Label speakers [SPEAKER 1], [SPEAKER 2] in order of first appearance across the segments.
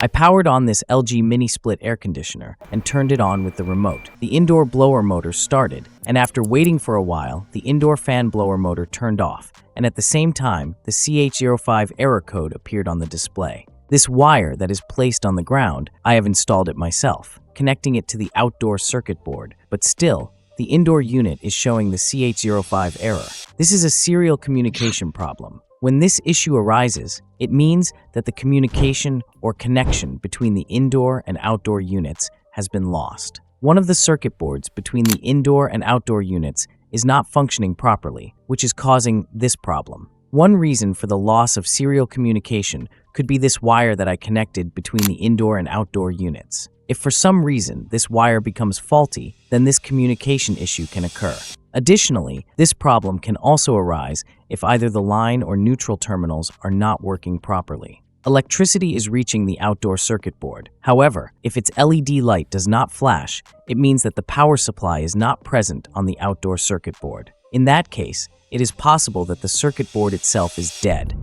[SPEAKER 1] I powered on this LG mini-split air conditioner and turned it on with the remote. The indoor blower motor started, and after waiting for a while, the indoor fan blower motor turned off, and at the same time, the CH05 error code appeared on the display. This wire that is placed on the ground, I have installed it myself, connecting it to the outdoor circuit board, but still, the indoor unit is showing the CH05 error. This is a serial communication problem. When this issue arises, it means that the communication or connection between the indoor and outdoor units has been lost. One of the circuit boards between the indoor and outdoor units is not functioning properly, which is causing this problem. One reason for the loss of serial communication could be this wire that I connected between the indoor and outdoor units. If for some reason this wire becomes faulty, then this communication issue can occur. Additionally, this problem can also arise if either the line or neutral terminals are not working properly. Electricity is reaching the outdoor circuit board. However, if its LED light does not flash, it means that the power supply is not present on the outdoor circuit board. In that case, it is possible that the circuit board itself is dead.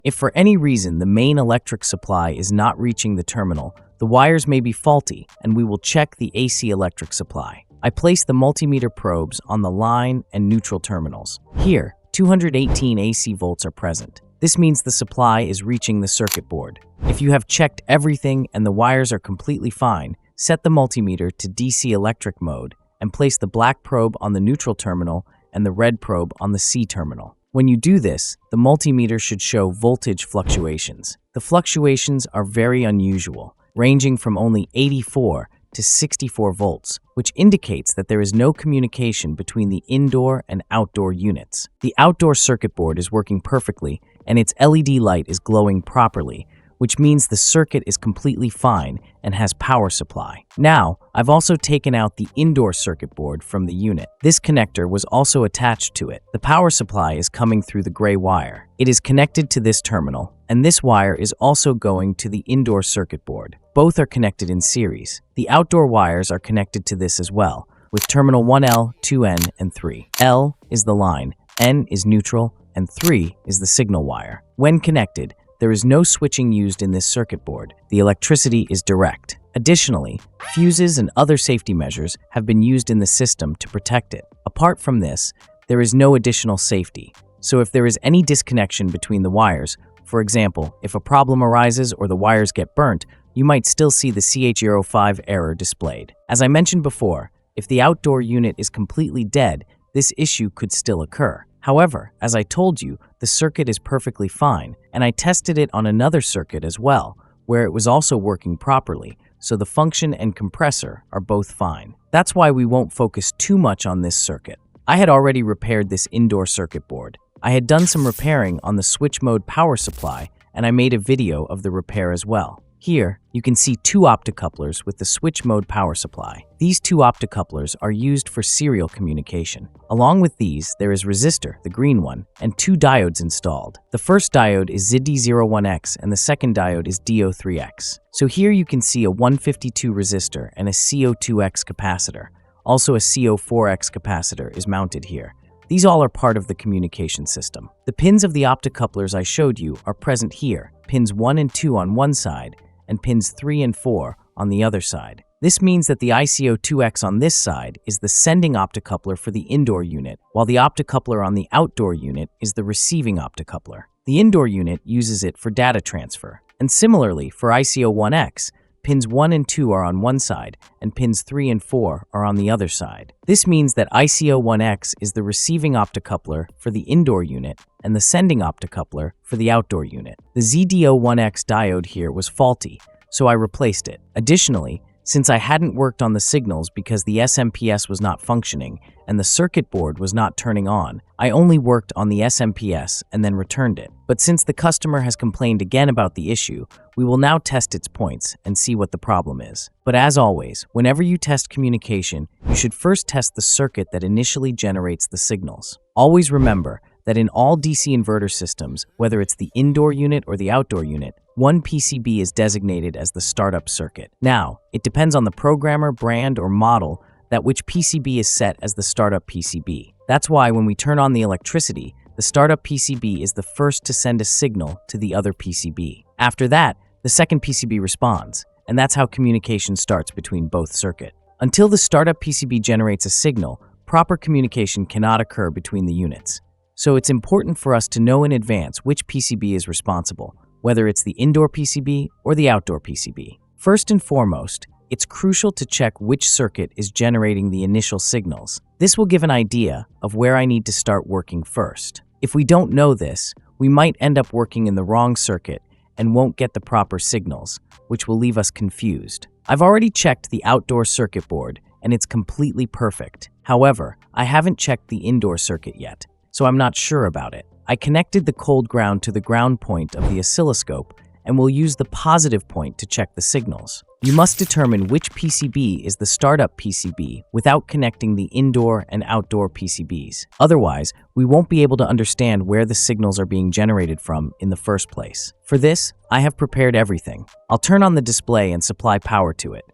[SPEAKER 1] If for any reason the main electric supply is not reaching the terminal, the wires may be faulty, and we will check the AC electric supply. I place the multimeter probes on the line and neutral terminals. Here, 218 AC volts are present. This means the supply is reaching the circuit board. If you have checked everything and the wires are completely fine, set the multimeter to DC electric mode and place the black probe on the neutral terminal and the red probe on the C terminal. When you do this, the multimeter should show voltage fluctuations. The fluctuations are very unusual, ranging from only 84 to 64 volts, which indicates that there is no communication between the indoor and outdoor units. The outdoor circuit board is working perfectly and its LED light is glowing properly, which means the circuit is completely fine and has power supply. Now, I've also taken out the indoor circuit board from the unit. This connector was also attached to it. The power supply is coming through the gray wire. It is connected to this terminal, and this wire is also going to the indoor circuit board. Both are connected in series. The outdoor wires are connected to this as well, with terminal 1L, 2N, and 3. L is the line, N is neutral, and 3 is the signal wire. When connected, there is no switching used in this circuit board. The electricity is direct. Additionally, fuses and other safety measures have been used in the system to protect it. Apart from this, there is no additional safety. So if there is any disconnection between the wires, for example, if a problem arises or the wires get burnt, you might still see the CH05 error displayed. As I mentioned before, if the outdoor unit is completely dead, this issue could still occur. However, as I told you, the circuit is perfectly fine, and I tested it on another circuit as well, where it was also working properly, so the function and compressor are both fine. That's why we won't focus too much on this circuit. I had already repaired this indoor circuit board. I had done some repairing on the switch mode power supply, and I made a video of the repair as well. Here, you can see two optocouplers with the switch mode power supply. These two optocouplers are used for serial communication. Along with these, there is resistor, the green one, and two diodes installed. The first diode is ZD01X and the second diode is DO3X. So here you can see a 152 resistor and a CO2X capacitor. Also a CO4X capacitor is mounted here. These all are part of the communication system. The pins of the optocouplers I showed you are present here, pins 1 and 2 on one side, and pins 3 and 4 on the other side. This means that the ICO2X on this side is the sending optocoupler for the indoor unit, while the optocoupler on the outdoor unit is the receiving optocoupler. The indoor unit uses it for data transfer. And similarly, for ICO1X, pins 1 and 2 are on one side, and pins 3 and 4 are on the other side. This means that ICO1X is the receiving optocoupler for the indoor unit and the sending optocoupler for the outdoor unit. The ZDO1X diode here was faulty, so I replaced it. Additionally, since I hadn't worked on the signals because the SMPS was not functioning and the circuit board was not turning on, I only worked on the SMPS and then returned it. But since the customer has complained again about the issue, we will now test its points and see what the problem is. But as always, whenever you test communication, you should first test the circuit that initially generates the signals. Always remember that in all DC inverter systems, whether it's the indoor unit or the outdoor unit, one PCB is designated as the startup circuit. Now, it depends on the programmer, brand, or model that which PCB is set as the startup PCB. That's why when we turn on the electricity, the startup PCB is the first to send a signal to the other PCB. After that, the second PCB responds, and that's how communication starts between both circuits. Until the startup PCB generates a signal, proper communication cannot occur between the units. So it's important for us to know in advance which PCB is responsible, whether it's the indoor PCB or the outdoor PCB. First and foremost, it's crucial to check which circuit is generating the initial signals. This will give an idea of where I need to start working first. If we don't know this, we might end up working in the wrong circuit and won't get the proper signals, which will leave us confused. I've already checked the outdoor circuit board, and it's completely perfect. However, I haven't checked the indoor circuit yet, so I'm not sure about it. I connected the cold ground to the ground point of the oscilloscope and will use the positive point to check the signals. You must determine which PCB is the startup PCB without connecting the indoor and outdoor PCBs. Otherwise, we won't be able to understand where the signals are being generated from in the first place. For this, I have prepared everything. I'll turn on the display and supply power to it.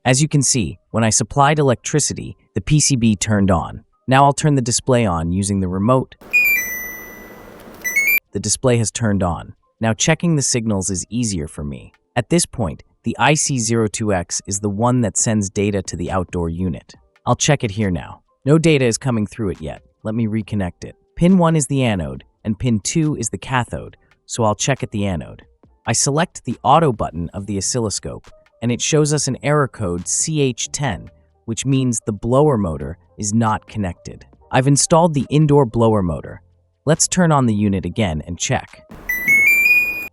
[SPEAKER 1] As you can see, when I supplied electricity, the PCB turned on. Now I'll turn the display on using the remote. The display has turned on. Now checking the signals is easier for me. At this point, the IC02X is the one that sends data to the outdoor unit. I'll check it here now. No data is coming through it yet. Let me reconnect it. Pin 1 is the anode, and pin 2 is the cathode, so I'll check at the anode. I select the auto button of the oscilloscope, and it shows us an error code CH10, which means the blower motor is not connected. I've installed the indoor blower motor. Let's turn on the unit again and check.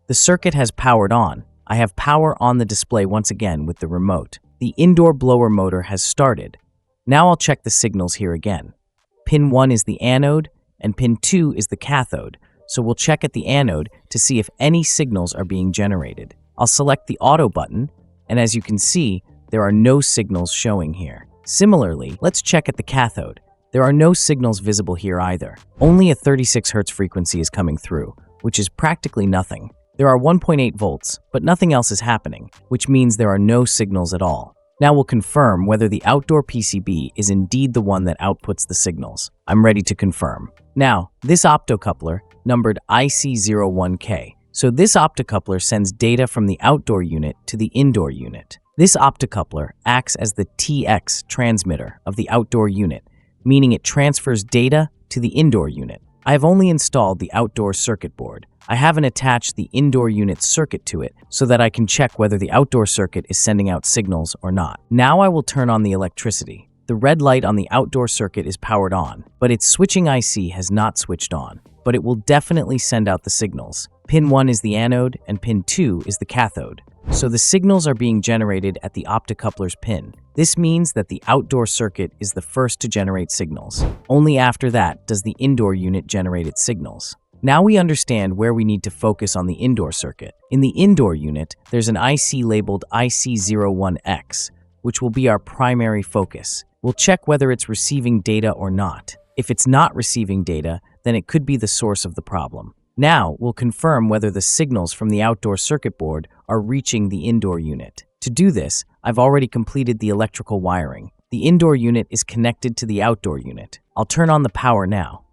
[SPEAKER 1] The circuit has powered on. I have power on the display once again with the remote. The indoor blower motor has started. Now I'll check the signals here again. Pin 1 is the anode, and pin 2 is the cathode, so we'll check at the anode to see if any signals are being generated. I'll select the auto button, and as you can see, there are no signals showing here. Similarly, let's check at the cathode. There are no signals visible here either. Only a 36 Hz frequency is coming through, which is practically nothing. There are 1.8 volts, but nothing else is happening, which means there are no signals at all. Now we'll confirm whether the outdoor PCB is indeed the one that outputs the signals. I'm ready to confirm. Now, this optocoupler, numbered IC01K. So this optocoupler sends data from the outdoor unit to the indoor unit. This optocoupler acts as the TX transmitter of the outdoor unit, meaning it transfers data to the indoor unit. I have only installed the outdoor circuit board. I haven't attached the indoor unit circuit to it so that I can check whether the outdoor circuit is sending out signals or not. Now I will turn on the electricity. The red light on the outdoor circuit is powered on, but its switching IC has not switched on, but it will definitely send out the signals. Pin 1 is the anode and pin 2 is the cathode. So the signals are being generated at the optocoupler's pin. This means that the outdoor circuit is the first to generate signals. Only after that does the indoor unit generate its signals. Now we understand where we need to focus on the indoor circuit. In the indoor unit, there's an IC labeled IC01X, which will be our primary focus. We'll check whether it's receiving data or not. If it's not receiving data, then it could be the source of the problem. Now, we'll confirm whether the signals from the outdoor circuit board are reaching the indoor unit. To do this, I've already completed the electrical wiring. The indoor unit is connected to the outdoor unit. I'll turn on the power now.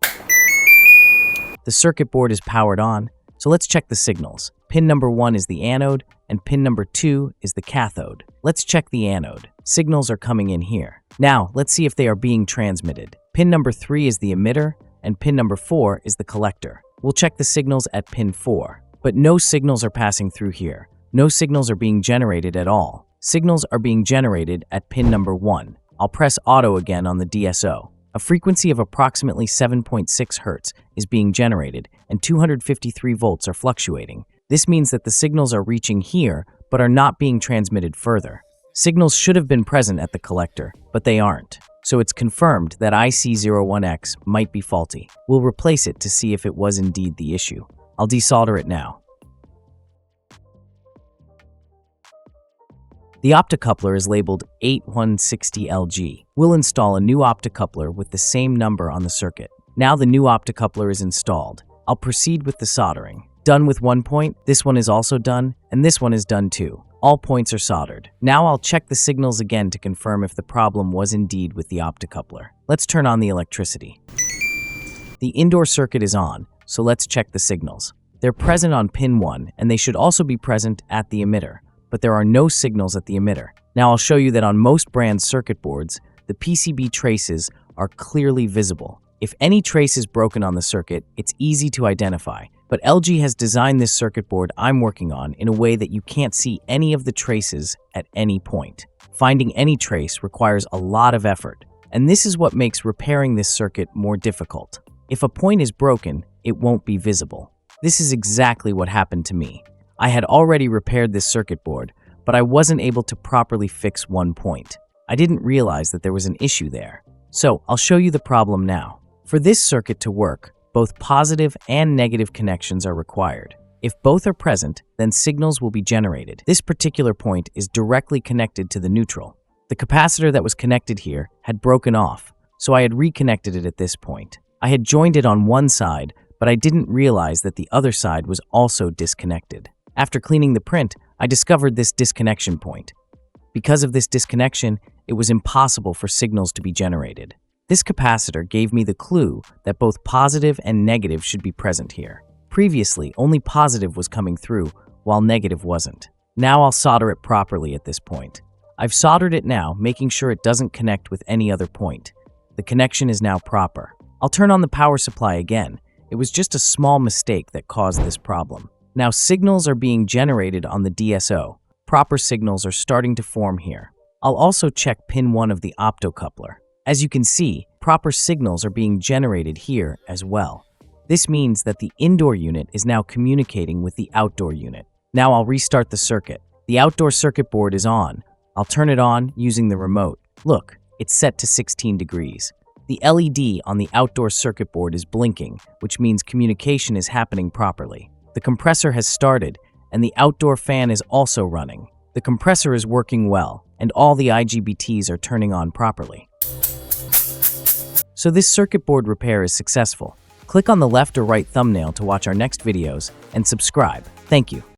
[SPEAKER 1] The circuit board is powered on, so let's check the signals. Pin number 1 is the anode, and pin number 2 is the cathode. Let's check the anode. Signals are coming in here. Now, let's see if they are being transmitted. Pin number 3 is the emitter, and pin number 4 is the collector. We'll check the signals at pin 4, but no signals are passing through here. No signals are being generated at all. Signals are being generated at pin number 1. I'll press auto again on the DSO. A frequency of approximately 7.6 Hz is being generated, and 253 volts are fluctuating. This means that the signals are reaching here, but are not being transmitted further. Signals should have been present at the collector, but they aren't. So it's confirmed that IC01X might be faulty. We'll replace it to see if it was indeed the issue. I'll desolder it now. The optocoupler is labeled 8160LG. We'll install a new optocoupler with the same number on the circuit. Now the new optocoupler is installed. I'll proceed with the soldering. Done with one point, this one is also done, and this one is done too. All points are soldered. Now I'll check the signals again to confirm if the problem was indeed with the optocoupler. Let's turn on the electricity. The indoor circuit is on, so let's check the signals. They're present on pin 1, and they should also be present at the emitter, but there are no signals at the emitter. Now I'll show you that on most brand circuit boards, the PCB traces are clearly visible. If any trace is broken on the circuit, it's easy to identify, but LG has designed this circuit board I'm working on in a way that you can't see any of the traces at any point. Finding any trace requires a lot of effort, and this is what makes repairing this circuit more difficult. If a point is broken, it won't be visible. This is exactly what happened to me. I had already repaired this circuit board, but I wasn't able to properly fix one point. I didn't realize that there was an issue there. So I'll show you the problem now. For this circuit to work, both positive and negative connections are required. If both are present, then signals will be generated. This particular point is directly connected to the neutral. The capacitor that was connected here had broken off, so I had reconnected it at this point. I had joined it on one side, but I didn't realize that the other side was also disconnected. After cleaning the print, I discovered this disconnection point. Because of this disconnection, it was impossible for signals to be generated. This capacitor gave me the clue that both positive and negative should be present here. Previously, only positive was coming through, while negative wasn't. Now I'll solder it properly at this point. I've soldered it now, making sure it doesn't connect with any other point. The connection is now proper. I'll turn on the power supply again. It was just a small mistake that caused this problem. Now signals are being generated on the DSO. Proper signals are starting to form here. I'll also check pin 1 of the optocoupler. As you can see, proper signals are being generated here as well. This means that the indoor unit is now communicating with the outdoor unit. Now I'll restart the circuit. The outdoor circuit board is on. I'll turn it on using the remote. Look, it's set to 16 degrees. The LED on the outdoor circuit board is blinking, which means communication is happening properly. The compressor has started, and the outdoor fan is also running. The compressor is working well, and all the IGBTs are turning on properly. So this circuit board repair is successful. Click on the left or right thumbnail to watch our next videos, and subscribe. Thank you.